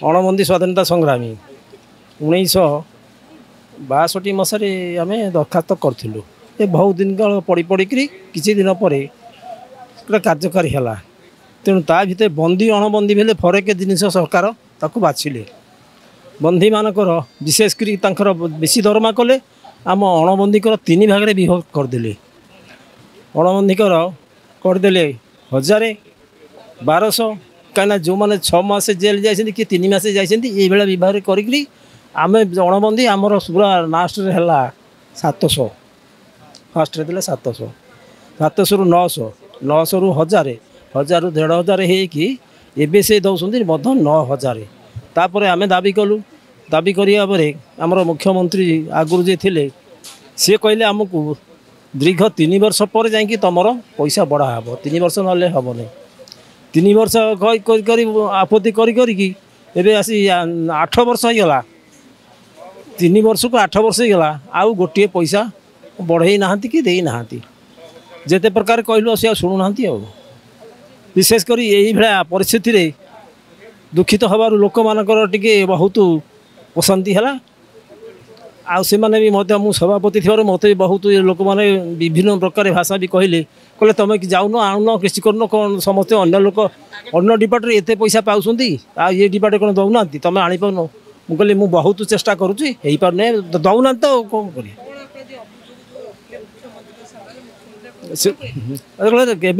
अणबंदी स्वाधीनता संग्रामी 1962 मसीह आम दरखास्त करूँ। ये बहुत दिन काल पड़ी पड़ी किसी दिन पर कार्यकारी है। तेणु ता भर बंदी अणबंदी भेले फरक जिन सरकार ताकू बाछिले। बंदी मानकर विशेषकर बेसी दरमा कले आम अणबंदीकर 3 भाग में विभक्त करदे। अणबंदीकर करदे 1000 1200 कहीं जो मैंने 6 मास जेल जाइए कि 3 मास जाइए ये विभाग करी आम अणबंदी आमर पूरा लास्ट है 700 फास्ट देते 700 700 रु 900 900 रु 1000 1000 रु 1500 होबे से दौरान 9000 तापर आम दाबी कलु। दाबी करने आमर मुख्यमंत्री आगुरी जे थे सी कहले आमको दीर्घ 3 वर्ष पर जाकि तुमर पैसा बढ़ा हे 3 वर्ष ना हम नहीं 3 वर्ष आपत्ति करी आसी 8 वर्ष होगा 3 वर्ष को 8 वर्ष होगा आउ गोटे पैसा बढ़ई ना कि देना जिते प्रकार कहलु सी शुणुना विशेषकर यही भाया परिस्थिति रे दुखित हबार लोक मानकर टिके बहुत अशांति है। आउ मैंने भी मत सभापति थी मत बहुत लोक मैंने विभिन्न प्रकार भाषा भी कहले कहले तुम कि जाऊन आणुन किसी कर कौन समस्त अन्य लोक अन्य डिपार्ट एत पैसा पाँच ये डिपार्ट कौन दौना तुम आनीपार मुझे मुझे बहुत चेष्टा करुँच पारने दौना तो कौन कर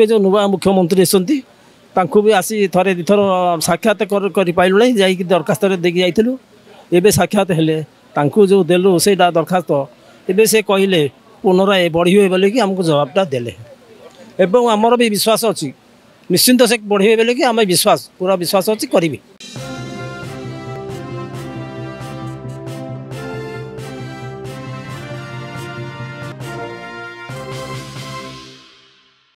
जो नुआ मुख्यमंत्री आसती भी आसी थे दिथर साक्षात कर पाइलु ना जा दरखास्त देकी जाइलु एवं साक्षात हेले जो देलु से दरखास्त एवं से कहले पुनराय बढ़े बोले कि आमको जवाबटा देले एवं आमर भी विश्वास अच्छी निश्चिंत से बढ़े बोले कि आम विश्वास पूरा विश्वास अच्छी करी।